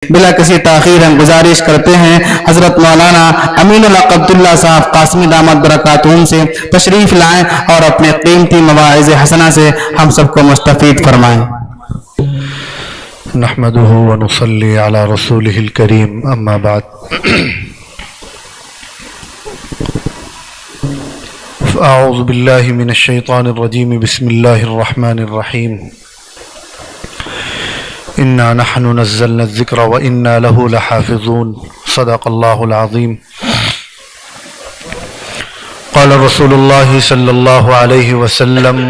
بلا کسی تاخیر ہم گزارش کرتے ہیں حضرت مولانا امین الحق عبداللہ صاحب قاسمی دامت برکاتہم سے تشریف لائیں اور اپنے قیمتی مواعظ حسنہ سے ہم سب کو مستفید فرمائیں۔ نحمده ونصلي على رسوله الكريم اما بعد فاعوذ بالله من الشيطان الرجيم بسم الله الرحمن الرحيم انا نحن نزلنا الذكر وانا له لحافظون صدق الله العظيم قال رسول الله صلى الله عليه وسلم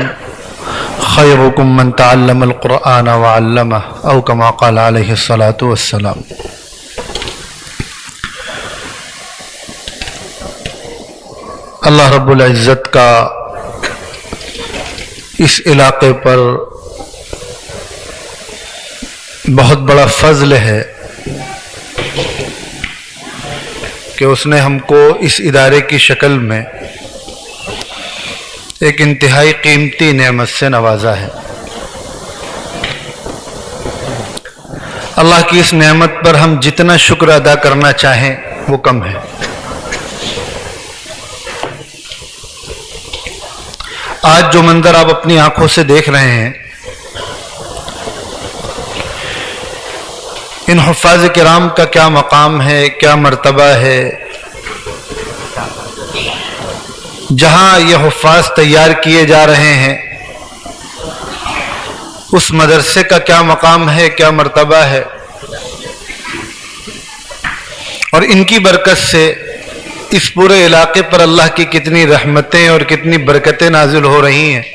خيركم من تعلم القرآن وعلمه او كما قال عليه الصلاة والسلام۔ اللہ رب العزت کا اس علاقے پر بہت بڑا فضل ہے کہ اس نے ہم کو اس ادارے کی شکل میں ایک انتہائی قیمتی نعمت سے نوازا ہے۔ اللہ کی اس نعمت پر ہم جتنا شکر ادا کرنا چاہیں وہ کم ہے۔ آج جو منظر آپ اپنی آنکھوں سے دیکھ رہے ہیں، ان حفاظ کرام کا کیا مقام ہے، کیا مرتبہ ہے، جہاں یہ حفاظ تیار کیے جا رہے ہیں اس مدرسے کا کیا مقام ہے، کیا مرتبہ ہے، اور ان کی برکت سے اس پورے علاقے پر اللہ کی کتنی رحمتیں اور کتنی برکتیں نازل ہو رہی ہیں۔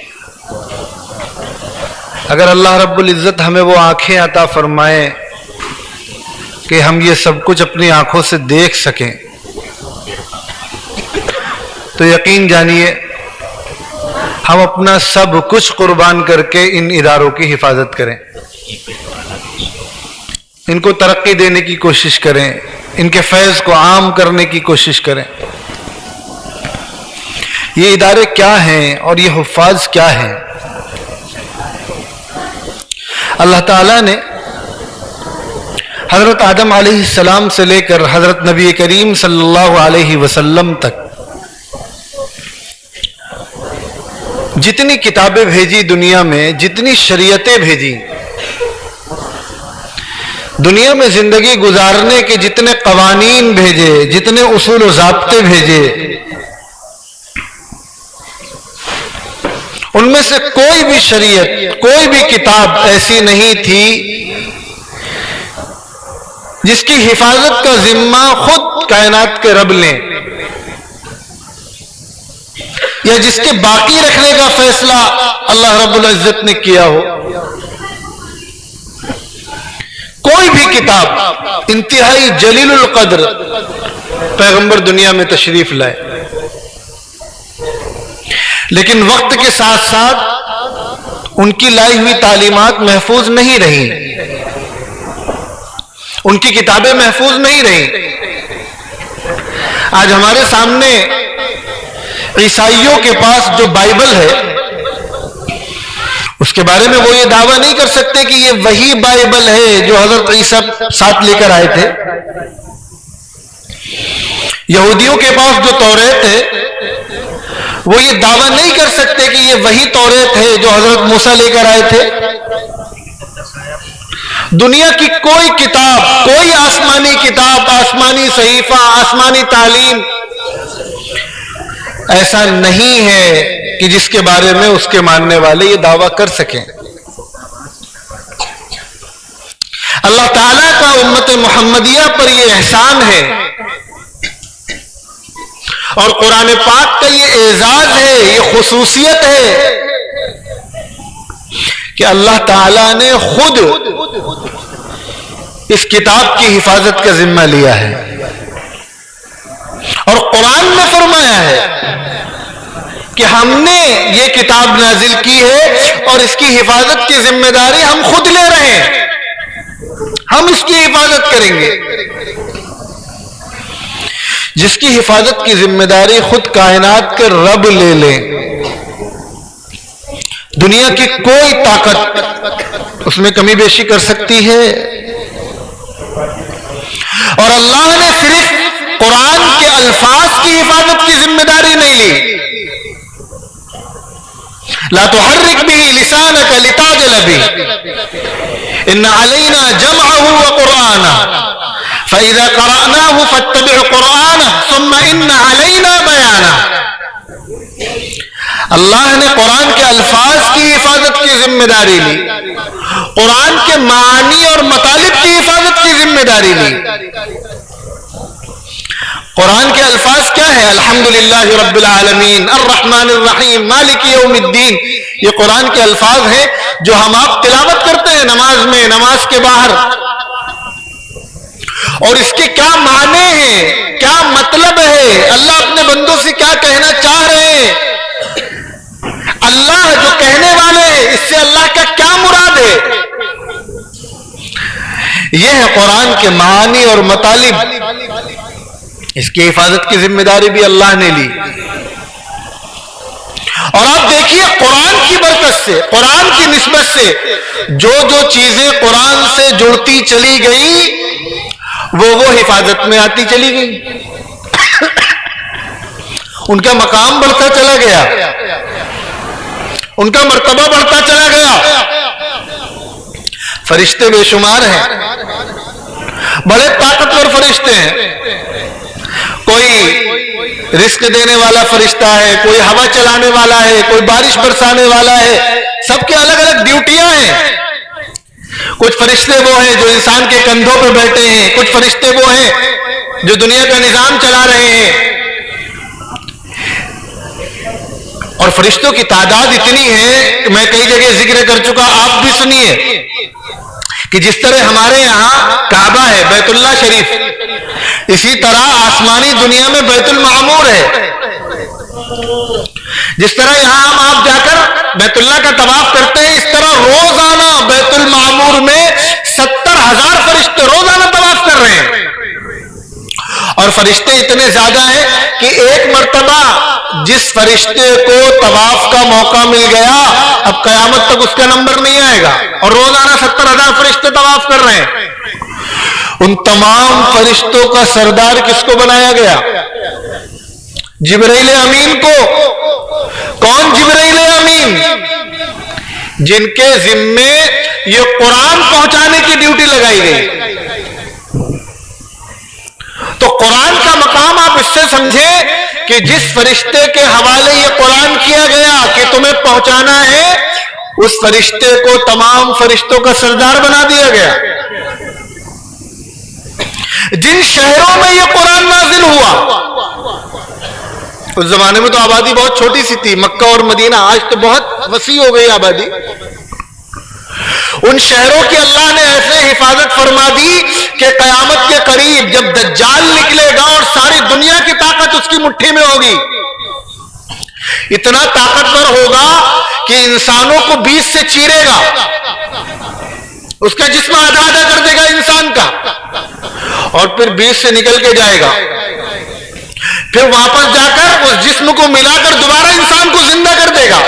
اگر اللہ رب العزت ہمیں وہ آنکھیں عطا فرمائے کہ ہم یہ سب کچھ اپنی آنکھوں سے دیکھ سکیں تو یقین جانیے ہم اپنا سب کچھ قربان کر کے ان اداروں کی حفاظت کریں، ان کو ترقی دینے کی کوشش کریں، ان کے فیض کو عام کرنے کی کوشش کریں۔ یہ ادارے کیا ہیں اور یہ حفاظ کیا ہیں؟ اللہ تعالیٰ نے حضرت آدم علیہ السلام سے لے کر حضرت نبی کریم صلی اللہ علیہ وسلم تک جتنی کتابیں بھیجی دنیا میں، جتنی شریعتیں بھیجی، دنیا میں زندگی گزارنے کے جتنے قوانین بھیجے، جتنے اصول و ضابطے بھیجے، ان میں سے کوئی بھی شریعت، کوئی بھی کتاب ایسی نہیں تھی جس کی حفاظت کا ذمہ خود کائنات کے رب لیں، یا جس کے باقی رکھنے کا فیصلہ اللہ رب العزت نے کیا ہو۔ کوئی بھی کتاب انتہائی جلیل القدر پیغمبر دنیا میں تشریف لائے، لیکن وقت کے ساتھ ساتھ ان کی لائی ہوئی تعلیمات محفوظ نہیں رہیں، ان کی کتابیں محفوظ نہیں رہیں۔ آج ہمارے سامنے عیسائیوں کے پاس جو بائبل ہے، اس کے بارے میں وہ یہ دعویٰ نہیں کر سکتے کہ یہ وہی بائبل ہے جو حضرت عیسیٰ ساتھ لے کر آئے تھے۔ یہودیوں کے پاس جو توریت ہے، وہ یہ دعویٰ نہیں کر سکتے کہ یہ وہی توریت ہے جو حضرت موسیٰ لے کر آئے تھے۔ دنیا کی کوئی کتاب، کوئی آسمانی کتاب، آسمانی صحیفہ، آسمانی تعلیم ایسا نہیں ہے کہ جس کے بارے میں اس کے ماننے والے یہ دعویٰ کر سکیں۔ اللہ تعالیٰ کا امت محمدیہ پر یہ احسان ہے اور قرآن پاک کا یہ اعزاز ہے، یہ خصوصیت ہے کہ اللہ تعالیٰ نے خود اس کتاب کی حفاظت کا ذمہ لیا ہے، اور قرآن میں فرمایا ہے کہ ہم نے یہ کتاب نازل کی ہے اور اس کی حفاظت کی ذمہ داری ہم خود لے رہے ہیں، ہم اس کی حفاظت کریں گے۔ جس کی حفاظت کی ذمہ داری خود کائنات کے رب لے لیں، دنیا کی کوئی طاقت اس میں کمی بیشی کر سکتی ہے؟ اور اللہ نے صرف قرآن کے الفاظ کی حفاظت کی ذمہ داری نہیں لی. لا تحرک به لسانك لتعجل به ان علینا جمعه وقرآنه فإذا قرأناه فاتبع قرآنه ثم ان علینا بیانه. اللہ نے قرآن کے الفاظ کی حفاظت کی ذمہ داری لی, قرآن کے معانی اور مطالب کی حفاظت کی ذمہ داری لی. قرآن کے الفاظ کیا ہے؟ الحمدللہ رب العالمین الرحمن الرحیم مالک یوم الدین. یہ قرآن کے الفاظ ہیں جو ہم آپ تلاوت کرتے ہیں نماز میں, نماز کے باہر. اور اس کے کیا معنی ہیں, کیا مطلب ہے, اللہ اپنے بندوں سے کیا کہنا چاہ رہے ہیں, اللہ جو کہنے والے ہیں اس سے اللہ کا کیا مراد ہے. یہ ہے قرآن کے معانی اور مطالب. اس کی حفاظت کی ذمہ داری بھی اللہ نے لی. اور آپ دیکھیے قرآن کی برکت سے, قرآن کی نسبت سے جو جو چیزیں قرآن سے جڑتی چلی گئی وہ حفاظت میں آتی چلی گئی. ان کا مقام بڑھتا چلا گیا, ان کا مرتبہ بڑھتا چلا گیا. فرشتے بے شمار ہیں, بڑے طاقتور فرشتے ہیں. کوئی رزق دینے والا فرشتہ ہے, کوئی ہوا چلانے والا ہے, کوئی بارش برسانے والا ہے. سب کے الگ الگ ڈیوٹیاں ہیں. کچھ فرشتے وہ ہیں جو انسان کے کندھوں پہ بیٹھے ہیں, کچھ فرشتے وہ ہیں جو دنیا کا نظام چلا رہے ہیں. اور فرشتوں کی تعداد اتنی ہے کہ میں کئی جگہ ذکر کر چکا, آپ بھی سنیے کہ جس طرح ہمارے یہاں کعبہ ہے بیت اللہ شریف, اسی طرح آسمانی دنیا میں بیت المعمور ہے. جس طرح یہاں ہم آپ جا کر بیت اللہ کا طواف کرتے ہیں, اس طرح روزانہ بیت المعمور میں 70,000 فرشتے روزانہ طواف کر رہے ہیں. اور فرشتے اتنے زیادہ ہیں کہ ایک مرتبہ جس فرشتے کو طواف کا موقع مل گیا اب قیامت تک اس کا نمبر نہیں آئے گا. اور روزانہ 70,000 فرشتے طواف کر رہے ہیں. ان تمام فرشتوں کا سردار کس کو بنایا گیا؟ جبرائیل امین کو. کون جبرائیل امین؟ جن کے ذمے یہ قرآن پہنچانے کی ڈیوٹی لگائی گئی. تو قرآن کا مقام آپ اس سے سمجھیں کہ جس فرشتے کے حوالے یہ قرآن کیا گیا کہ تمہیں پہنچانا ہے, اس فرشتے کو تمام فرشتوں کا سردار بنا دیا گیا. جن شہروں میں یہ قرآن نازل ہوا, اس زمانے میں تو آبادی بہت چھوٹی سی تھی, مکہ اور مدینہ. آج تو بہت وسیع ہو گئی آبادی. ان شہروں کی اللہ نے ایسے حفاظت فرما دی کہ قیامت کے قریب جب دجال نکلے گا اور ساری دنیا کی طاقت اس کی مٹھی میں ہوگی, اتنا طاقتور ہوگا کہ انسانوں کو 20 سے چیرے گا, اس کا جسم آدھا آدھا کر دے گا انسان کا, اور پھر 20 سے نکل کے جائے گا. پھر واپس جا کر اس جسم کو ملا کر دوبارہ انسان کو زندہ کر دے گا.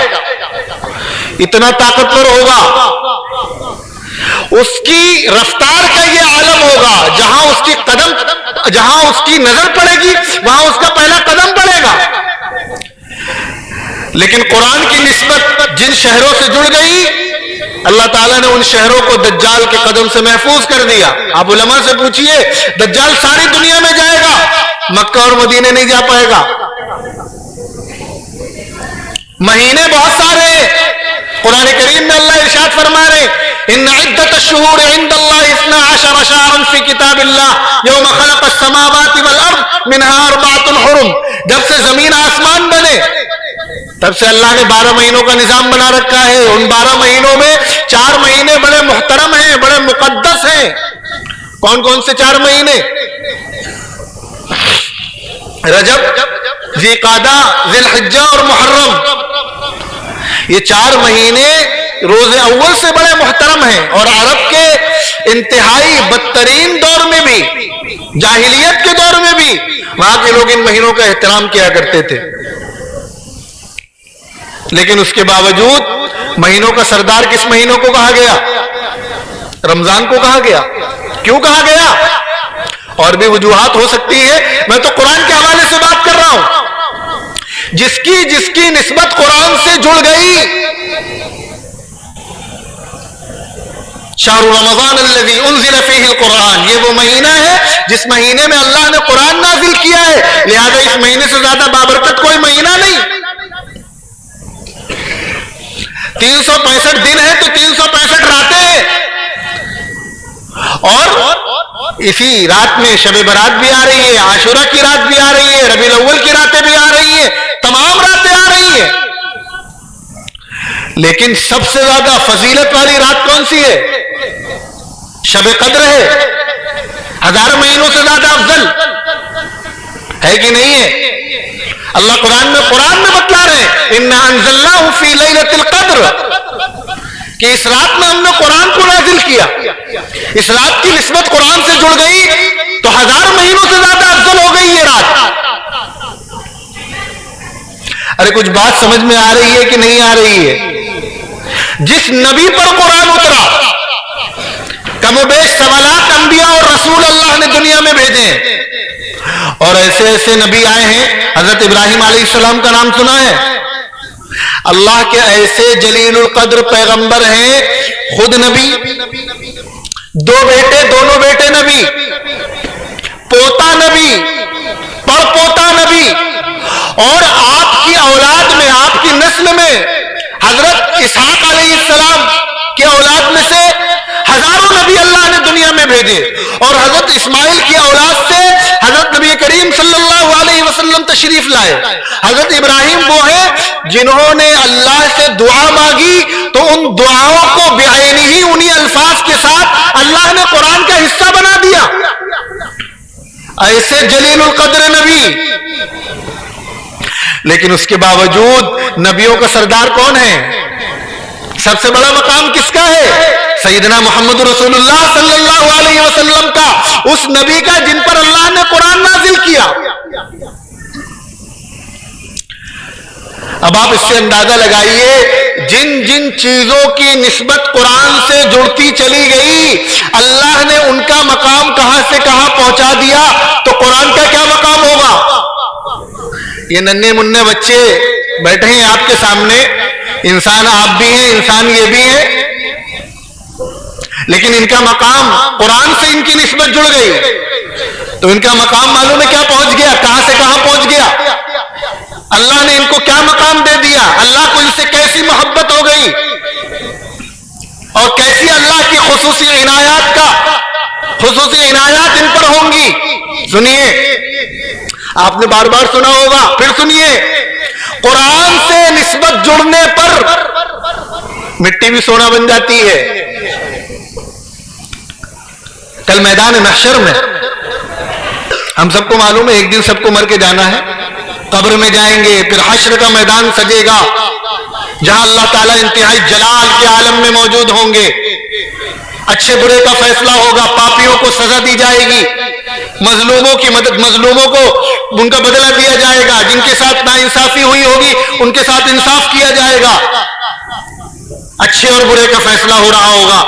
اتنا طاقتور ہوگا. اس کی رفتار کا یہ عالم ہوگا, جہاں اس کی نظر پڑے گی وہاں اس کا پہلا قدم پڑے گا. لیکن قرآن کی نسبت جن شہروں سے جڑ گئی, اللہ تعالیٰ نے ان شہروں کو دجال کے قدم سے محفوظ کر دیا. آپ علماء سے پوچھئے, دجال ساری دنیا میں جائے گا, مکہ اور مدینے نہیں جا پائے گا. مہینے بہت سارے ہیں. قرآن کریم میں اللہ ارشاد فرما رہے ان عدت الشہور عند اللہ 12 شہرا فی کتاب اللہ یوم خلق السماوات والارض منها 4 حرم. جب سے زمین آسمان بنے تب سے اللہ نے 12 مہینوں کا نظام بنا رکھا ہے. ان 12 مہینوں میں 4 مہینے بڑے محترم ہیں, بڑے مقدس ہیں. کون کون سے 4 مہینے؟ رجب, ذی قعدہ, ذی الحجہ اور محرم. یہ 4 مہینے روز اول سے بڑے محترم ہیں. اور عرب کے انتہائی بدترین دور میں بھی, جاہلیت کے دور میں بھی, وہاں کے لوگ ان مہینوں کا احترام کیا کرتے تھے. لیکن اس کے باوجود مہینوں کا سردار کس مہینوں کو کہا گیا؟ رمضان کو کہا گیا. کیوں کہا گیا؟ اور بھی وجوہات ہو سکتی ہے، میں تو قرآن کے حوالے سے بات کر رہا ہوں. جس کی نسبت قرآن سے جڑ گئی، شہر رمضان الذی انزل فیہ القرآن، یہ وہ مہینہ ہے جس مہینے میں اللہ نے قرآن نازل کیا ہے، لہذا اس مہینے سے زیادہ بابرکت کوئی مہینہ نہیں. 365 دن ہے تو 365 راتیں ہیں، اور اسی رات میں شب برات بھی آ رہی ہے، عاشورہ کی رات بھی آ رہی ہے، ربیع الاول کی راتیں بھی آ رہی ہیں، تمام راتیں آ رہی ہیں. لیکن سب سے زیادہ فضیلت والی رات کون سی ہے؟ شب قدر ہے، 1000 مہینوں سے زیادہ افضل ہے کہ نہیں ہے؟ اللہ قرآن میں بتلا رہے ہیں اِنَّا أَنزَلْنَاهُ فِي لَيْلَةِ الْقَدْرِ، کہ اس رات میں ہم نے قرآن کو نازل کیا. اس رات کی نسبت قرآن سے جڑ گئی تو 1000 مہینوں سے زیادہ افضل ہو گئی یہ رات. ارے کچھ بات سمجھ میں آ رہی ہے کہ نہیں آ رہی ہے؟ جس نبی پر قرآن اترا، کم و بیش 1.25 لاکھ انبیاء اور رسول اللہ نے دنیا میں بھیجے ہیں، اور ایسے نبی آئے ہیں. حضرت ابراہیم علیہ السلام کا نام سنا ہے؟ اللہ کے ایسے جلیل القدر پیغمبر ہیں، خود نبی، 2 بیٹے، دونوں بیٹے نبی، پوتا نبی، پڑپوتا نبی، اور آپ کی اولاد میں، آپ کی نسل میں حضرت اسحاق علیہ السلام کی اولاد میں سے ہزاروں نبی اللہ نے دنیا میں بھیجے، اور حضرت اسماعیل کی اولاد سے حضرت نبی کریم صلی اللہ علیہ وسلم تشریف لائے. حضرت ابراہیم وہ ہیں جنہوں نے اللہ سے دعا مانگی تو ان دعاؤں کو بعینی ہی انہی الفاظ کے ساتھ اللہ نے قرآن کا حصہ بنا دیا. ایسے جلیل القدر نبی، لیکن اس کے باوجود نبیوں کا سردار کون ہے؟ سب سے بڑا مقام کس کا ہے؟ سیدنا محمد رسول اللہ صلی اللہ علیہ وسلم کا، اس نبی کا جن پر اللہ نے قرآن نازل کیا. اب آپ اس سے اندازہ لگائیے، جن جن چیزوں کی نسبت قرآن سے جڑتی چلی گئی، اللہ نے ان کا مقام کہاں سے کہاں پہنچا دیا، تو قرآن کا کیا مقام ہوگا؟ یہ ننھے منھے بچے بیٹھے ہیں آپ کے سامنے، انسان آپ بھی ہیں، انسان یہ بھی ہیں، لیکن ان کا مقام قرآن سے ان کی نسبت جڑ گئی تو ان کا مقام معلوم ہے کیا پہنچ گیا، کہاں سے کہاں پہنچ گیا. اللہ نے ان کو کیا مقام دے دیا، اللہ کو ان سے کیسی محبت ہو گئی، اور کیسی اللہ کی خصوصی عنایات ان پر ہوں گی. سنیے، آپ نے بار بار سنا ہوگا، پھر سنیے، قرآن سے نسبت جڑنے پر مٹی بھی سونا بن جاتی ہے. کل میدان محشر میں ہم سب کو معلوم ہے ایک دن سب کو مر کے جانا ہے، قبر میں جائیں گے، پھر حشر کا میدان سجے گا جہاں اللہ تعالیٰ انتہائی جلال کے عالم میں موجود ہوں گے. اچھے برے کا فیصلہ ہوگا، پاپیوں کو سزا دی جائے گی، مظلوموں کی مدد، مظلوموں کو ان کا بدلہ دیا جائے گا، جن کے ساتھ ناانصافی ہوئی ہوگی ان کے ساتھ انصاف کیا جائے گا، اچھے اور برے کا فیصلہ ہو رہا ہوگا.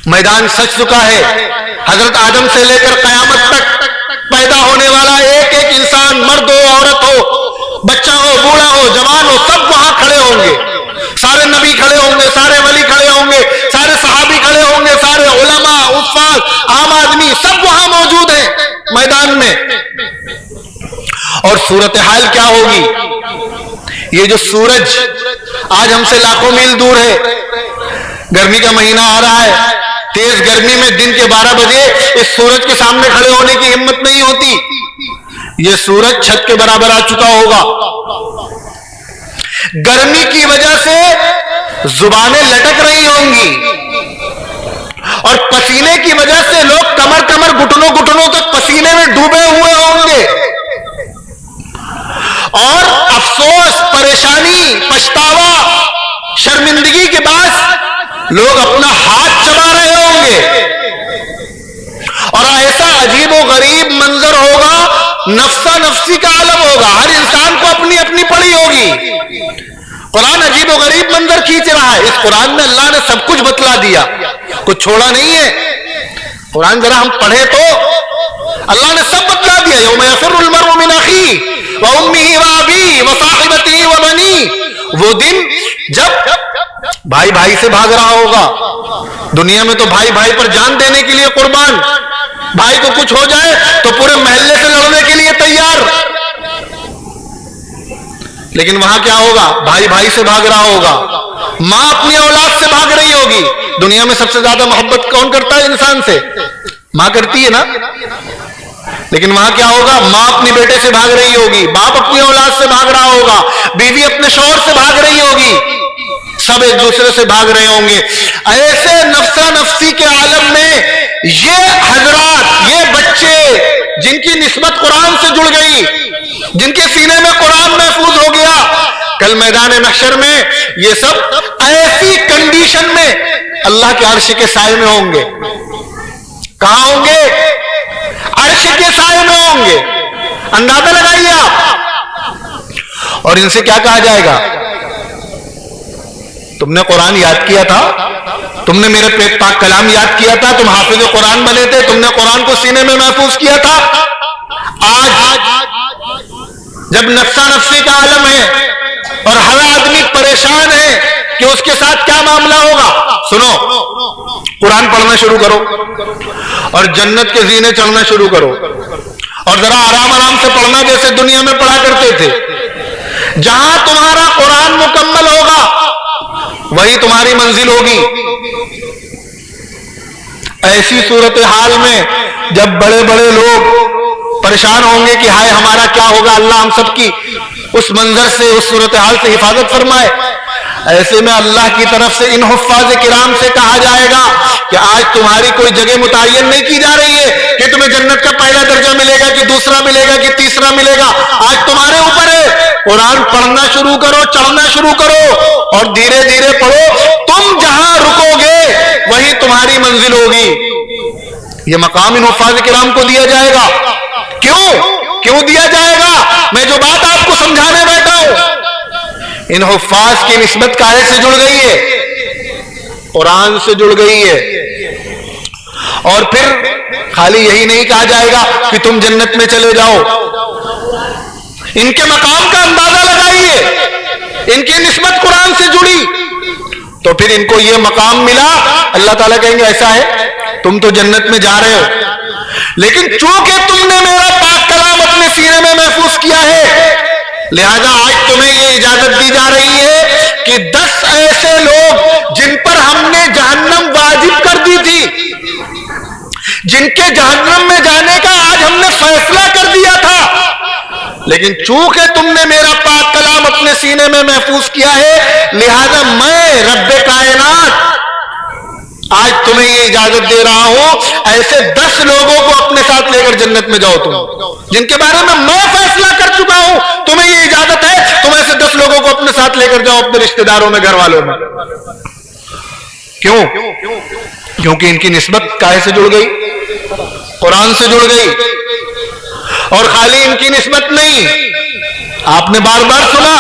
میدان سج چکا ہے. حضرت آدم سے لے کر قیامت تک پیدا ہونے والا ایک ایک انسان، مرد ہو، عورت ہو، بچہ ہو، بوڑھا ہو، جوان ہو، سب وہاں کھڑے ہوں گے. سارے نبی کھڑے ہوں گے، سارے ولی کھڑے ہوں گے، سارے صحابی کھڑے ہوں گے، سارے علماء، حفاظ، عام آدمی سب وہاں موجود ہیں میدان میں. اور صورتحال کیا ہوگی؟ یہ جو سورج آج ہم سے لاکھوں میل دور ہے، گرمی کا مہینہ آ رہا ہے، تیز گرمی میں دن کے 12 بجے اس سورج کے سامنے کھڑے ہونے کی ہمت نہیں ہوتی. یہ سورج چھت کے برابر آ چکا ہوگا. گرمی کی وجہ سے زبانیں لٹک رہی ہوں گی، اور پسینے کی وجہ سے لوگ کمر گھٹنوں تک پسینے میں ڈوبے ہوئے ہوں گے، اور افسوس، پریشانی، پچھتاوا، شرمندگی کے باعث لوگ اپنا ہاتھ چبا رہے ہوں گے. اور ایسا عجیب و غریب منظر ہوگا، نفسا نفسی کا عالم ہوگا، ہر انسان کو اپنی اپنی پڑی ہوگی. قرآن عجیب و غریب منظر کھینچ رہا ہے. اس قرآن میں اللہ نے سب کچھ بتلا دیا، کچھ چھوڑا نہیں ہے. قرآن ذرا ہم پڑھے تو اللہ نے سب بتلا دیا. یوم یفر المرء من اخیہ وامہ وابیہ وصاحبتہ وبنیہ. وہ دن جب بھائی بھائی سے بھاگ رہا ہوگا. دنیا میں تو بھائی بھائی پر جان دینے کے لیے قربان, بھائی کو کچھ ہو جائے تو پورے محلے سے لڑنے کے لیے تیار. لیکن وہاں کیا ہوگا؟ بھائی بھائی سے بھاگ رہا ہوگا, ماں اپنی اولاد سے بھاگ رہی ہوگی. دنیا میں سب سے زیادہ محبت کون کرتا ہے انسان سے؟ ماں کرتی ہے نا. لیکن وہاں کیا ہوگا؟ ماں اپنی بیٹے سے بھاگ رہی ہوگی, باپ اپنی اولاد سے بھاگ رہا ہوگا, بیوی اپنے شوہر سے بھاگ رہی ہوگی, سب ایک دوسرے سے بھاگ رہے ہوں گے. ایسے نفسا نفسی کے عالم میں یہ حضرات, یہ بچے جن کی نسبت قرآن سے جڑ گئی, جن کے سینے میں قرآن محفوظ ہو گیا, کل میدان محشر میں یہ سب ایسی کنڈیشن میں اللہ کے عرش کے سائے میں ہوں گے. کہاں ہوں گے؟ عرش کے سائے میں ہوں گے. اندازہ لگائیے آپ. اور ان سے کیا کہا جائے گا؟ تم نے قرآن یاد کیا تھا, تم نے میرے پاک کلام یاد کیا تھا, تم حافظ قرآن بنے تھے, تم نے قرآن کو سینے میں محفوظ کیا تھا. آج جب نفسا نفسی کا عالم ہے اور ہر آدمی پریشان ہے کہ اس کے ساتھ کیا معاملہ ہوگا, سنو, قرآن پڑھنا شروع کرو اور جنت کے زینے چڑھنا شروع کرو, اور ذرا آرام آرام سے پڑھنا جیسے دنیا میں پڑھا کرتے تھے. جہاں تمہارا قرآن مکمل ہوگا وہی تمہاری منزل ہوگی. ایسی صورتحال میں جب بڑے بڑے لوگ پریشان ہوں گے کہ ہائے ہمارا کیا ہوگا, اللہ ہم سب کی اس منظر سے, اس صورتحال سے حفاظت فرمائے. ایسے میں اللہ کی طرف سے ان حفاظ کرام سے کہا جائے گا کہ آج تمہاری کوئی جگہ متعین نہیں کی جا رہی ہے کہ تمہیں جنت کا پہلا درجہ ملے گا کہ دوسرا ملے گا کہ تیسرا ملے گا. آج تمہارے اوپر ہے. قرآن پڑھنا شروع کرو, چڑھنا شروع کرو اور دھیرے دھیرے پڑھو. تم جہاں رکو گے وہی تمہاری منزل ہوگی. یہ مقام ان حفاظ کرام کو دیا جائے گا. کیوں دیا جائے گا؟ میں جو بات آپ کو سمجھانے بیٹھا ہوں, ان حفاظ کی نسبت کاہے سے جڑ گئی ہے؟ قرآن سے جڑ گئی ہے. اور پھر خالی یہی نہیں کہا جائے گا کہ تم جنت میں چلے جاؤ. ان کے مقام کا اندازہ لگائیے. ان کی نسبت قرآن سے جڑی تو پھر ان کو یہ مقام ملا. اللہ تعالیٰ کہیں گے ایسا ہے, تم تو جنت میں جا رہے ہو, لیکن چونکہ تم نے میرا پاک کلام اپنے سینے میں محفوظ کیا ہے, لہذا آج تمہیں یہ اجازت دی جا رہی ہے کہ 10 ایسے لوگ جن پر ہم نے جہنم واجب کر دی تھی, جن کے جہنم میں جانے کا آج ہم نے فیصلہ کر دیا تھا, لیکن چونکہ تم نے میرا پاک کلام اپنے سینے میں محفوظ کیا ہے, لہذا میں رب کائنات آج تمہیں یہ اجازت دے رہا ہوں, ایسے 10 لوگوں کو اپنے ساتھ لے کر جنت میں جاؤ تم, جن کے بارے میں فیصلہ کر چکا ہوں. تمہیں یہ اجازت ہے, تم ایسے 10 لوگوں کو اپنے ساتھ لے کر جاؤ, اپنے رشتہ داروں میں, گھر والوں میں. کیوں؟ کیونکہ ان کی نسبت کاہے سے جڑ گئی؟ قرآن سے جڑ گئی. اور خالی ان کی نسبت نہیں, آپ نے بار بار سنا,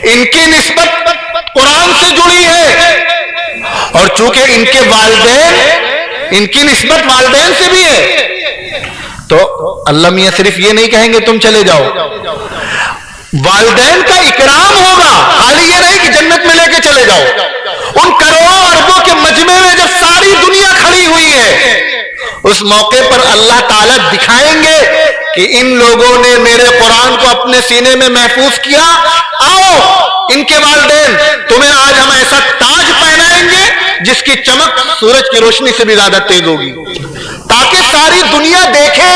ان کی نسبت قرآن سے جڑی ہے. اور چونکہ ان کے والدین, ان کی نسبت والدین سے بھی ہے, تو اللہ میاں صرف یہ نہیں کہیں گے تم چلے جاؤ, والدین کا اکرام ہوگا. خالی یہ نہیں کہ جنت میں لے کے چلے جاؤ. ان کروڑوں اربوں کے مجمع میں جب ساری دنیا کھڑی ہوئی ہے, اس موقع پر اللہ تعالیٰ دکھائیں گے کہ ان لوگوں نے میرے قرآن کو اپنے سینے میں محفوظ کیا. آؤ ان کے والدین, تمہیں آج ہم ایسا تاج پہنائیں گے جس کی چمک سورج کی روشنی سے بھی زیادہ تیز ہوگی, تاکہ ساری دنیا دیکھے,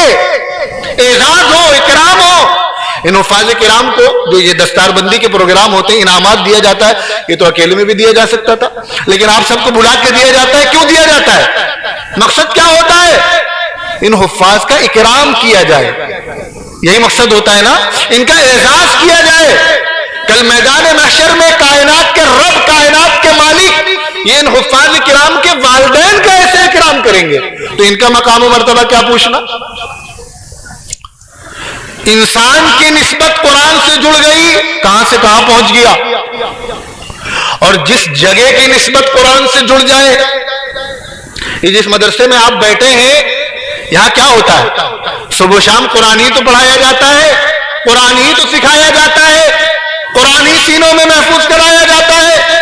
اعزاز ہو, اکرام ہو. ان حفاظ کرام کو جو یہ دستار بندی کے پروگرام ہوتے ہیں, انعامات دیا جاتا ہے. یہ تو اکیلے میں بھی دیا جا سکتا تھا, لیکن آپ سب کو بلا کے دیا جاتا ہے. کیوں دیا جاتا ہے؟ مقصد کیا ہوتا ہے؟ ان حفاظ کا اکرام کیا جائے. یہی مقصد ہوتا ہے نا, ان کا اعزاز کیا جائے. کل میدان محشر میں کائنات کے رب, کائنات کے مالک یہ ان حفاظ کرام کے والدین کا ایسے اکرام کریں گے, تو ان کا مقام و مرتبہ کیا پوچھنا. انسان کی نسبت قرآن سے جڑ گئی, کہاں سے کہاں پہنچ گیا. اور جس جگہ کی نسبت قرآن سے جڑ جائے, یہ جس مدرسے میں آپ بیٹھے ہیں یہاں کیا ہوتا ہے؟ صبح شام قرآن ہی تو پڑھایا جاتا ہے، قرآن ہی تو سکھایا جاتا ہے، قرآن ہی سینوں میں محفوظ کرایا جاتا ہے۔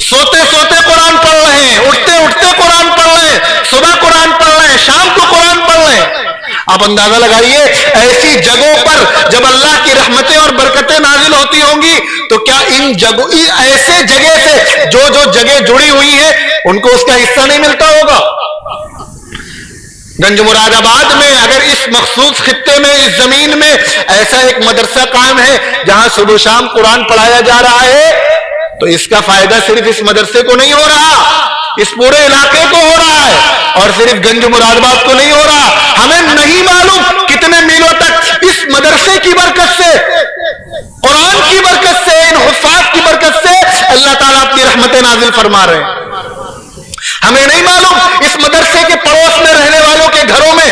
سوتے سوتے قرآن پڑھ رہے ہیں، اٹھتے اٹھتے قرآن پڑھ رہے ہیں، صبح قرآن پڑھ رہے ہیں، شام کو قرآن پڑھ رہے ہیں۔ آپ اندازہ لگائیے ایسی جگہوں پر جب اللہ کی رحمتیں اور برکتیں نازل ہوتی ہوں گی تو کیا ان جگہوں ایسے جگہ سے جو جگہ جڑی ہوئی ہے ان کو اس کا حصہ نہیں ملتا ہوگا؟ گنج مراد آباد میں اگر اس مخصوص خطے میں، اس زمین میں ایسا ایک مدرسہ قائم ہے جہاں صبح و شام قرآن پڑھایا جا رہا ہے تو اس کا فائدہ صرف اس مدرسے کو نہیں ہو رہا، اس پورے علاقے کو ہو رہا ہے، اور صرف گنج مراد آباد کو نہیں ہو رہا۔ ہمیں نہیں معلوم کتنے میلوں تک اس مدرسے کی برکت سے، قرآن کی برکت سے، ان حفاظ کی برکت سے اللہ تعالیٰ اپنی رحمتیں نازل فرما رہے ہیں۔ ہمیں نہیں معلوم اس مدرسے کے پڑوس میں رہنے والوں کے گھروں میں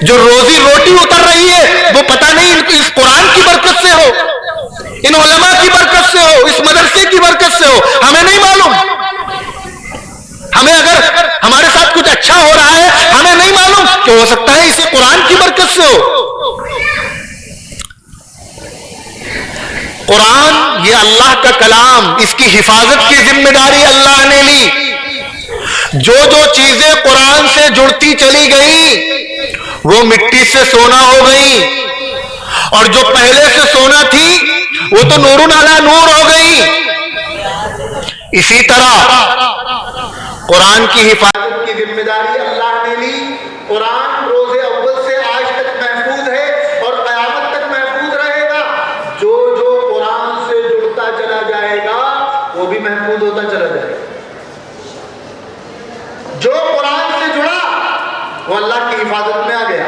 جو روزی روٹی اتر رہی ہے وہ پتہ نہیں اس قرآن کی برکت سے ہو، ان علماء کی برکت سے ہو، اس مدرسے کی برکت سے ہو، ہمیں نہیں معلوم۔ ہمیں اگر ہمارے ساتھ کچھ اچھا ہو رہا ہے ہمیں نہیں معلوم کہ ہو سکتا ہے اسے قرآن کی برکت سے ہو۔ قرآن یہ اللہ کا کلام، اس کی حفاظت کی ذمہ داری اللہ نے لی۔ جو چیزیں قرآن سے جڑتی چلی گئی وہ مٹی سے سونا ہو گئی، اور جو پہلے سے سونا تھی وہ تو نور علی نور ہو گئی۔ اسی طرح قرآن کی حفاظت کی ذمہ داری اللہ نے لی۔ قرآن روز اول سے آج تک محفوظ ہے اور قیامت تک محفوظ رہے گا۔ جو قرآن سے جڑتا چلا جائے گا وہ بھی محفوظ ہوتا چلا جائے گا۔ جو قرآن سے جڑا وہ اللہ کی حفاظت میں آ گیا۔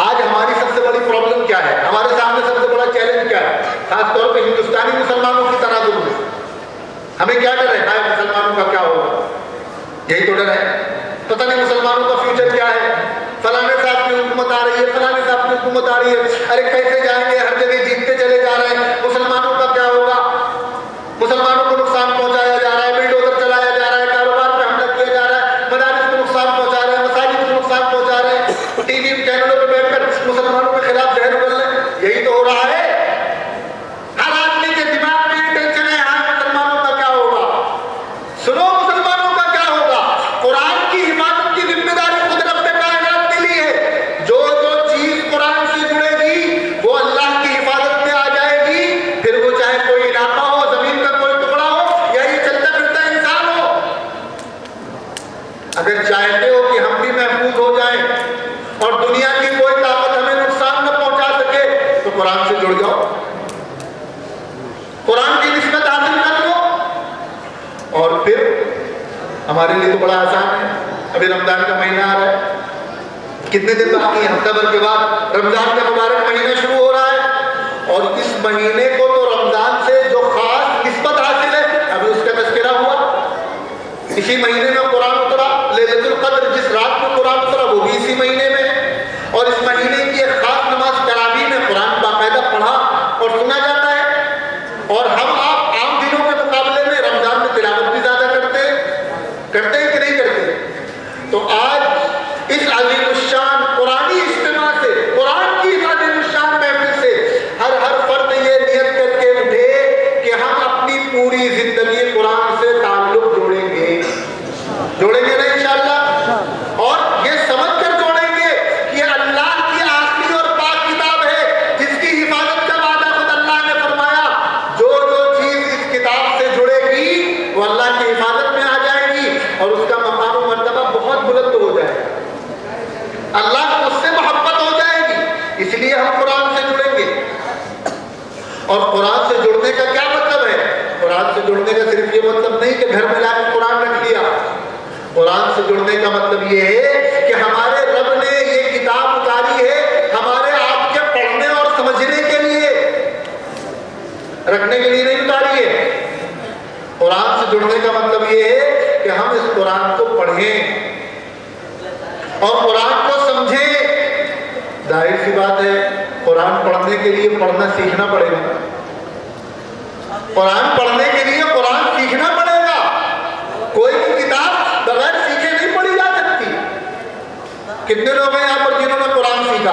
آج ہماری سب سے بڑی پرابلم کیا ہے؟ ہمارے سامنے سب سے بڑا چیلنج کیا ہے؟ خاص طور پہ ہندوستانی مسلمانوں کی تناظر میں ہمیں کیا ڈر ہے؟ مسلمانوں کا کیا ہوگا؟ یہی تو ڈر ہے۔ پتہ نہیں مسلمانوں کا فیوچر کیا ہے، فلانے صاحب کی حکومت آ رہی ہے، فلانے صاحب کی حکومت آ رہی ہے، ارے کیسے جائیں گے، ہر جگہ جیتتے چلے جا رہے ہیں، مسلمانوں کا کیا ہوگا؟ مسلمانوں کو نقصان پہنچایا جا رہا ہے، بلڈوزر چلایا جا رہا ہے، کاروبار پہ حملہ کیا جا رہا ہے، مدارس کو نقصان پہنچا رہے ہیں، مساجد کو نقصان پہنچا رہے ہیں، ٹی وی چینلوں پہ بیٹھ کر مسلمانوں کے خلاف زہر اگل رہے ہیں۔ یہی تو ہو رہا ہے۔ ہر آدمی کے دماغ میں یہ ٹینشن ہے، ہاں مسلمانوں کا کیا ہوگا؟ سنو، مسلمانوں کا کیا ہوگا؟ قرآن کی حفاظت کی ذمہ داری خود رب کائنات نے لی ہے۔ جو چیز قرآن سے جڑے گی وہ اللہ کی حفاظت میں آ جائے گی، پھر وہ چاہے کوئی علاقہ ہو، زمین کا کوئی ٹکڑا ہو یا یہ چلتا پھرتا انسان ہو۔ اگر چاہتے ہو کہ ہم بھی محفوظ ہو جائیں اور دنیا کی کوئی طاقت ہمیں نقصان نہ پہنچا سکے تو قرآن سے جڑ جاؤ، قرآن کی نسبت حاصل کر لو، اور پھر ہمارے لیے تو بڑا آسان ہے۔ ابھی رمضان کا مہینہ آ رہا ہے، کتنے دن باقی ہیں؟ ہفتہ بھر کے بعد رمضان کا مبارک مہینہ شروع ہو رہا ہے، اور اس مہینے کو تو رمضان سے جو خاص نسبت حاصل ہے ابھی اس کا تذکرہ ہوا۔ اسی مہینے میں قرآن اترا، لیلۃ القدر جس رات کو قرآن اترا وہ بھی اسی مہینے میں ہے، اور اس مہینے کی ایک خاص نماز تراویح میں قرآن باقاعدہ پڑھا اور سنا جاتا ہے۔ اور ہم آپ عام دنوں کے مقابلے میں رمضان میں تلاوت بھی زیادہ کرتے ہیں کہ نہیں کرتے؟ تو آج اس عظیم الشان قرآنی اجتماع سے، قرآن کی عظیم الشان محفل سے ہر فرد یہ نیت کر کے اٹھے کہ ہم اپنی پوری زندگی قرآن سے تعلق جوڑیں گے نا انشاءاللہ، اور یہ سمجھ کر جوڑیں گے کہ اللہ کی آخری اور پاک کتاب ہے جس کی حفاظت کا وعدہ خود اللہ نے فرمایا۔ جو چیز اس کتاب سے جڑے گی وہ اللہ کی حفاظت میں آ جائے گی اور اس کا مقام و مرتبہ بہت بلند ہو جائے گا، اللہ کو اس سے محبت ہو جائے گی۔ اس لیے ہم قرآن سے جڑیں گے۔ اور قرآن سے جڑنے کا کیا مطلب ہے؟ قرآن سے جڑنے کا صرف یہ مطلب نہیں کہ گھر میں لا کے قرآن رکھ لیا۔ قرآن سے جڑنے کا مطلب یہ ہے کہ ہمارے رب نے یہ کتاب اتاری ہے ہمارے آپ کے پڑھنے اور سمجھنے کے لیے، رکھنے کے لیے نہیں اتاری ہے۔ قرآن سے جڑنے کا مطلب یہ ہے کہ ہم اس قرآن کو پڑھیں اور قرآن کو سمجھیں۔ ظاہر سی بات ہے قرآن پڑھنے کے لیے پڑھنا سیکھنا پڑے گا، قرآن پڑھنے کے لیے قرآن سیکھنا پڑے گا۔ کوئی بھی کتاب بغیر کتنے لوگ ہیں یہاں پر جنہوں نے قرآن سیکھا؟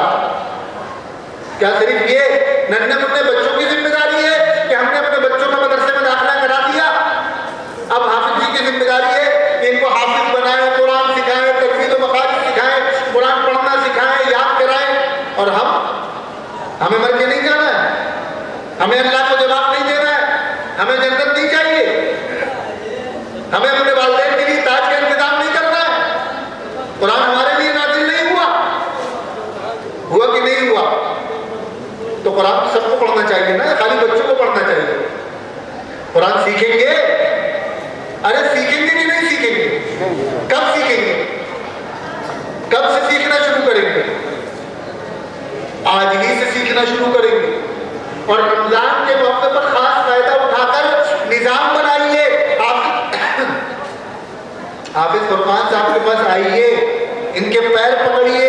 کیا صرف یہ ننھے منھے بچوں کی ذمہ داری ہے کہ ہم نے اپنے بچوں کا مدرسے میں داخلہ کرا دیا؟ اب حافظ جی کی ذمہ داری ہے کہ ان کو حافظ بنائیں، قرآن سکھائیں، تجوید و مخارج سکھائیں، قرآن پڑھنا سکھائیں، یاد کرائیں، اور ہمیں مر کے نہیں جانا ہے، ہمیں اللہ کو جواب نہیں دینا ہے، ہمیں جنت نہیں چاہیے، ہمیں اپنے والدین کے لیے تاج کا انتظام نہیں کرنا ہے۔ قرآن ہمارے لیے نازل نہیں ہوا کہ نہیں ہوا؟ تو قرآن سب کو پڑھنا چاہیے نا، خالی بچوں کو پڑھنا چاہیے؟ قرآن سیکھیں گے؟ ارے سیکھیں گے کہ نہیں سیکھیں گے؟ کب سیکھیں گے؟ کب سے سیکھنا شروع کریں گے؟ آج ہی سے سیکھنا شروع کریں گے، اور رمضان کے موقع پر خاص فائدہ اٹھا کر نظام بنائیے۔ حافظ فرمان صاحب کے پاس آئیے، ان کے پیر پکڑیے،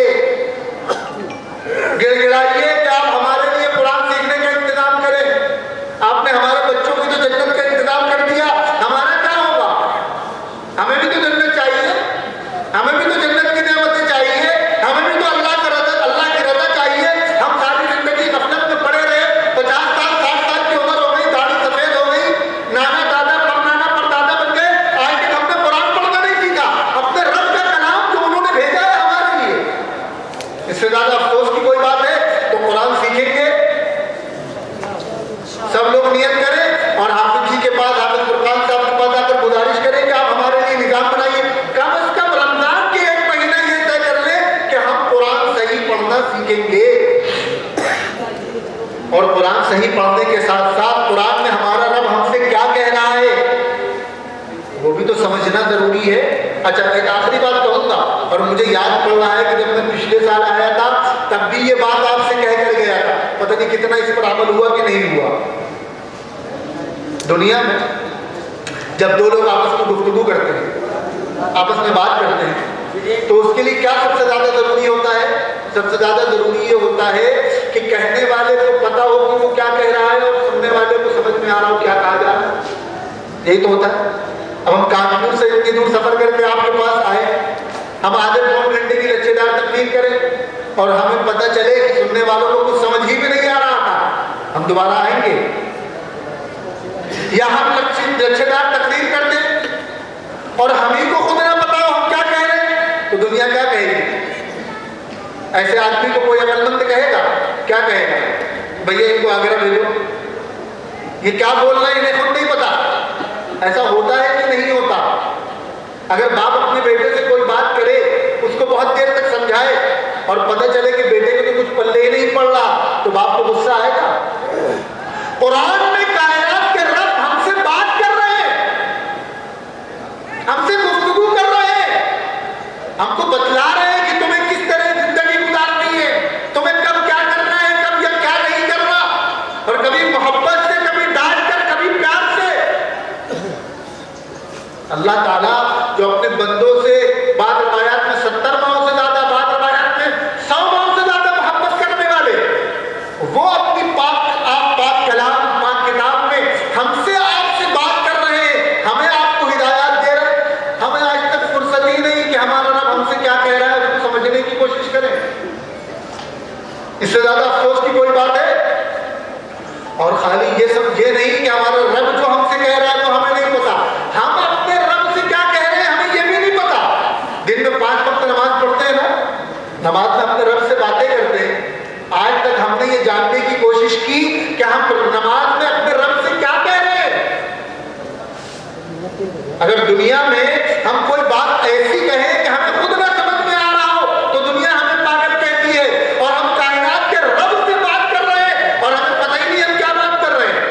گڑ گڑائیے کہ آپ ہمارے لیے قرآن سیکھنے کا انتظام کریں۔ آپ نے ہمارے بچوں کی تو جنت کا انتظام کر دیا، ہمارا کیا ہوگا؟ ہمیں بھی تو جنت چاہیے، ہمیں بھی تو جنت کی نعمتیں چاہیے، ہمیں بھی تو اللہ کی رضا چاہیے۔ ہم ساری زندگی غفلت میں پڑے رہے، 50 سال 60 سال کی عمر ہو گئی، داڑھی سفید ہو گئی، نانا دادا پردادا بن گئے، آج تک ہم نے قرآن پڑھنا نہیں سیکھا، اپنے رب کا کلام جو انہوں نے بھیجا ہے ہمارے لیے۔ اس سے زیادہ افسوس کی کوئی بات ہے؟ تو قرآن سیکھیں گے، سب لوگ نیت کریں اور حافظ جی کے پاس، حافظ فرقان صاحب کے پاس آ کر گزارش کریں کہ آپ ہمارے لیے نظام بنائیے۔ کم از کم رمضان کے ایک مہینہ یہ طے کر لیں کہ ہم قرآن صحیح پڑھنا سیکھیں گے، اور قرآن صحیح پڑھنے کے ساتھ ساتھ قرآن میں ہمارا رب ہم سے کیا کہہ رہا ہے وہ بھی تو سمجھنا ضروری ہے۔ اچھا ایک آخری بات کہوں گا، اور مجھے یاد پڑ رہا ہے کہ جب میں پچھلے سال آیا تھا تب بھی یہ بات آپ سے کہہ کر گیا تھا، پتہ نہیں کتنا اس پر عمل ہوا کہ نہیں ہوا۔ دنیا میں جب دو لوگ آپس میں گفتگو کرتے ہیں، آپس میں بات کرتے ہیں، تو اس کے لیے کیا سب سے زیادہ ضروری ہوتا ہے؟ سب سے زیادہ ضروری یہ ہوتا ہے کہ کہنے والے کو پتا ہو کہ وہ کیا کہہ رہا ہے، اور سننے والے کو سمجھ میں آ رہا ہو کیا کہا جا رہا ہے۔ یہی تو ہوتا ہے۔ اب ہم کانپور سے اتنی دور سفر کر کے آپ کے پاس آئے، ہم آدھے پون گھنٹے کی لچے دار تقریر کریں اور ہمیں پتہ چلے کہ سننے والوں کو کچھ سمجھ ہی میں نہیں آ رہا تھا، ہم دوبارہ آئیں گے؟ یا ہم لچے دار تقریر کر دیں اور ہم ہی کو خود نہ پتا ہو ہم کیا کہہ رہے ہیں، تو دنیا کیا کہے گی؟ ایسے آدمی کو کوئی عقل مند کہے گا؟ کیا کہے گا؟ بھیا ان کو آگرہ بھیجو، یہ کیا بول رہے ہیں انہیں خود نہیں پتا۔ ایسا ہوتا ہے کہ نہیں ہوتا؟ اگر باپ اپنے بیٹے سے کوئی بات کرے، اس کو بہت دیر تک سمجھائے اور پتہ چلے کہ بیٹے کو تو کچھ پلے ہی نہیں پڑ رہا، تو باپ کو غصہ آئے گا؟ قرآن میں کائنات کے رب ہم سے بات کر رہے ہیں، ہم سے گفتگو کر رہے ہیں، ہم کو بتلا رہے ہیں کہ تمہیں کس طرح زندگی گزارنی ہے، تمہیں کب کیا کرنا ہے، کب یا کیا نہیں کرنا، اور کبھی محبت سے، کبھی ڈانٹ کر، کبھی پیار سے۔ اللہ تعالیٰ جو اپنے بندوں سے بعض روایات میں 70 ماہوں سے زیادہ، بعض روایات میں 100 ماہوں سے زیادہ محبت کرنے والے، وہ اپنی پاک کلام، پاک کتاب میں ہم سے، آپ سے بات کر رہے ہیں، ہمیں آپ کو ہدایات دے رہے ہیں۔ ہمیں آج تک فرصت ہی نہیں کہ ہمارا رب ہم سے کیا کہہ رہا ہے اس کو سمجھنے کی کوشش کریں۔ اس سے زیادہ افسوس کی کوئی بات ہے؟ اور خالی یہ نہیں کہ ہمارا رب جو ہم سے کہہ رہا ہے تو ہمیں نہیں پتا، ہم اپنے رب سے کیا کہہ رہے ہیں ہمیں یہ بھی نہیں پتا۔ دن میں 5 وقت نماز پڑھتے ہیں نا، نماز میں اپنے رب سے باتیں کرتے ہیں، آج تک ہم نے یہ جاننے کی کوشش کی کہ ہم نماز میں اپنے رب سے کیا کہہ رہے ہیں؟ اگر دنیا میں ہم کوئی بات ایسی کہیں کہ ہمیں خود نہ سمجھ میں آ رہا ہو تو دنیا ہمیں پاگل کہتی ہے، اور ہم کائنات کے رب سے بات کر رہے ہیں اور ہمیں پتہ ہی نہیں ہم کیا بات کر رہے ہیں۔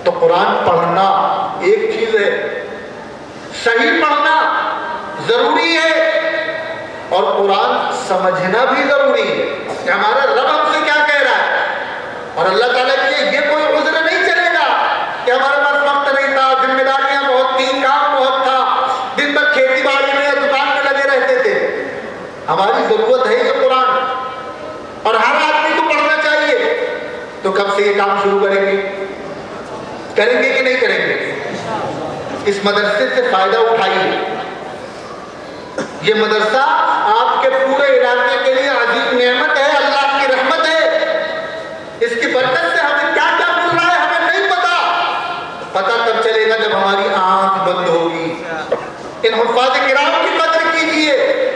تو قرآن پڑھنا ایک چیز ہے، صحیح پڑھنا ضروری ہے، اور قرآن سمجھنا بھی ضروری ہے کہ ہمارا رب ہم سے کیا کہہ رہا ہے۔ اور اللہ تعالیٰ کے لیے یہ کوئی عذر نہیں چلے گا کہ ہمارے پاس وقت نہیں تھا، ذمہ داریاں بہت تھیں، کام بہت تھا، دن بھر کھیتی باڑی میں یا دکان میں لگے رہتے تھے۔ ہماری ضرورت ہے یہ قرآن، اور ہر آدمی کو پڑھنا چاہیے۔ تو کب سے یہ کام شروع کریں گے کہ نہیں کریں گے؟ اس مدرسے سے فائدہ اٹھائیے۔ یہ مدرسہ آپ کے پورے علاقے کے لیے عظیم نعمت ہے، اللہ کی رحمت ہے۔ اس کی برکت سے ہمیں کیا کیا مل رہا ہے ہمیں نہیں پتا، پتہ تب چلے گا جب ہماری آنکھ بند ہوگی۔ ان حفاظ کرام کی قدر کیجئے،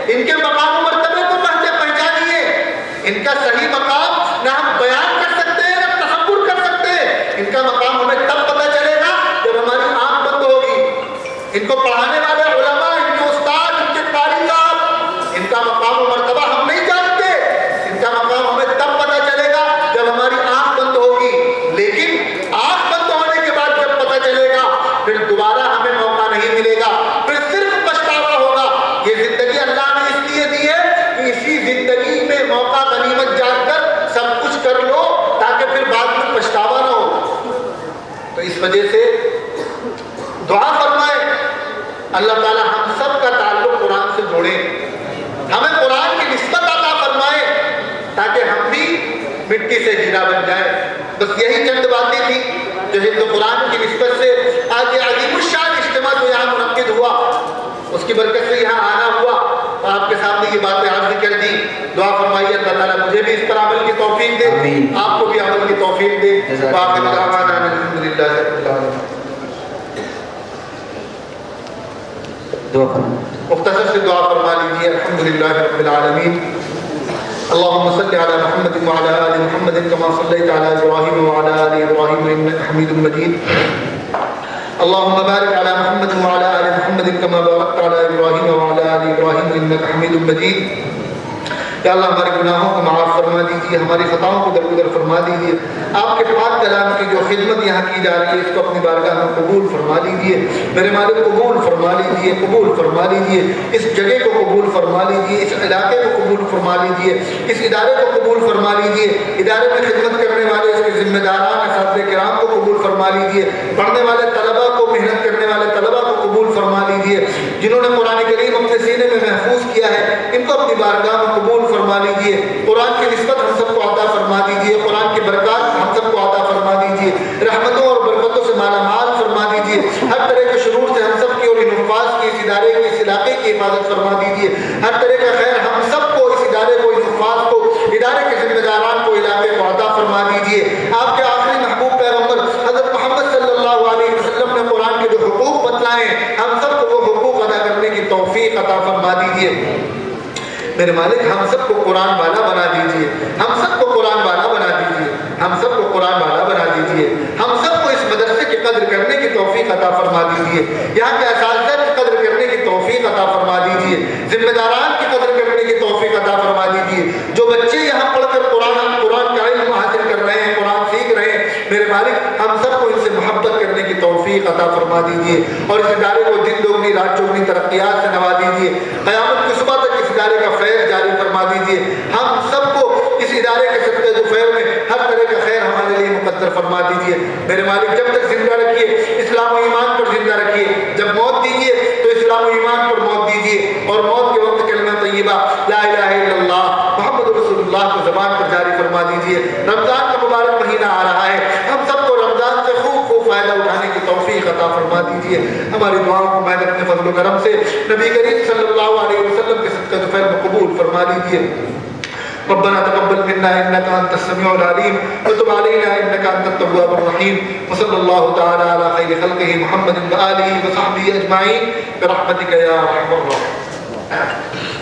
ان کے مقام و مرتبے کو پہچانیے۔ ان کا صحیح مقام نہ ہم بیان کر سکتے ہیں نہ تصور کر سکتے ہیں۔ ان کا مقام ہمیں تب پتہ چلے گا جب ہماری آنکھ بند ہوگی۔ ان کو پڑھانے والے علماء، ان کے استاد، ان کے قاری صاحب، ان کا مقام و مرتبہ ہم نہیں جانتے۔ ان کا مقام ہمیں تب پتہ چلے گا جب ہماری آنکھ بند ہوگی۔ لیکن آنکھ بند ہونے کے بعد جب پتہ چلے گا پھر دوبارہ ہمیں موقع نہیں ملے گا، پھر صرف پچھتاوا ہوگا۔ یہ زندگی اللہ نے اس لیے دی ہے کہ اسی زندگی میں موقع غنیمت جان کر سب کچھ کر لو تاکہ پھر بعد میں پچھتاوا نہ ہو۔ تو اس وجہ سے دعا فرمائے اللہ تعالی ہم سب کا تعلق قرآن سے جوڑے، ہمیں قرآن کی نسبت عطا فرمائے تاکہ ہم بھی مٹی سے ہیرا بن جائیں۔ بس یہی چند باتیں تھیں جو حفظ قرآن کی نسبت سے آج یہ عظیم الشان اجتماع جو یہاں منعقد ہوا اس کی برکت سے یہاں آنا ہوا، آپ کے سامنے یہ باتیں عرض کر دی۔ دعا فرمائیے اللہ تعالیٰ مجھے بھی اس پر عمل کی توفیق دے، آپ کو بھی عمل کی توفیق دے۔ وآخر دعوانا الحمدللہ رب العالمین۔ مختصر سے دعا فرما لیجیے۔ الحمدللہ رب العالمین، اللهم صل على محمد وعلى آل محمد كما صليت على إبراهيم وعلى آل إبراهيم إنك حميد مجيد، اللهم بارك على محمد وعلى آل محمد كما باركت على إبراهيم وعلى آل إبراهيم إنك حميد مجيد۔ یا اللہ ہمارے گناہوں کو معاف فرما دیجیے، ہماری خطاؤں کو درگزر فرما دیجیے۔ آپ کے پاک کلام کی جو خدمت یہاں کی جا رہی ہے اس کو اپنی بارگاہ میں قبول فرما لیجیے۔ میرے مالک قبول فرما لیجیے، قبول فرما لیجیے۔ اس جگہ کو قبول فرما لیجیے، اس علاقے کو قبول فرما لیجیے، اس ادارے کو قبول فرما لیجیے۔ ادارے میں خدمت کرنے والے اس کے ذمہ داران اساتذہ کرام کو قبول فرما لیجیے۔ پڑھنے والے طلباء کو، محنت کرنے والے طلباء کو قبول فرما لیجیے۔ جنہوں نے قرآن کریم اپنے سینے میں محفوظ کیا ہے ان کو اپنی بارگاہ میں قبول فرما لیجیے۔ قرآن کی نسبت ہم سب کو عطا فرما دیجیے، قرآن کی برکات ہم سب کو عطا فرما دیجیے، رحمتوں اور برکتوں سے مالا مال فرما دیجیے۔ ہر طرح کے شرور سے ہم سب کی اور ان حفاظ کی، اس ادارے کی، اس علاقے کی حفاظت فرما دیجیے۔ ہر طرح کا خیر ہم سب کو، اس ادارے کو، اس حفاظ کو، ادارے کے ذمہ داران کو، علاقے کو عطا فرما دیجیے۔ آپ کے آخری محبوب پیغمبر حضرت محمد صلی اللہ علیہ وسلم نے قرآن کے جو حقوق بتلائے ہم سب کو وہ حقوق ادا کرنے کی توفیق عطا فرما دیجیے۔ میرے مالک ہم سب کو قرآن والا بنا دیجیے، ہم سب کو قرآن والا بنا دیجیے، ہم سب کو قرآن والا بنا دیجیے۔ ہم سب کو اس مدرسے کی قدر کرنے کی توفیق عطا فرما دیجیے، یہاں کے اساتذہ کی قدر کرنے کی توفیق عطا فرما دیجیے، ذمہ داران کی قدر کرنے کی توفیق عطا فرما دیجیے۔ جو بچے یہاں پڑھ کر قرآن کا علم حاصل کر رہے ہیں، قرآن سیکھ رہے ہیں، میرے مالک ہم سب کو ان سے محبت کرنے کی توفیق عطا فرما دیجیے اور اس ادارے کو دن دوگنی رات چوگنی ترقیات سے نواز دیجیے۔ قیامت کی صبح تک اس ادارے کا فیض جاری فرما دیجیے۔ ہم سب کو اس ادارے کے صدقے دوپہر میں ہر طرح کا خیر ہمارے لیے مقدر فرما دیجیے۔ میرے مالک جب تک زندہ رکھیے اسلام و ایمان پر زندہ رکھیے، جب موت دیجیے تو اسلام و ایمان پر موت دیجیے اور موت کے وقت کلمہ طیبہ لا الہ الا اللہ محمد رسول اللہ کو زبان پر جاری فرما دیجیے۔ رمضان کا مبارک مہینہ آ رہا ہے، ہم سب کو رمضان سے خوب فائدہ اٹھانے کی توفیق عطا فرما دیجیے۔ ہماری دعاؤں کو میں اپنے فضل و کرم سے نبی کریم صلی اللہ علیہ وسلم کے صدقہ دوپہر میں قبول فرما لیجیے۔ ربنا تقبل منا انك انت السميع العليم وتب علينا انك انت التواب الرحيم وصلى الله تعالى على خير خلقه محمد واله وصحبه اجمعين برحمتك يا ارحم الراحمين۔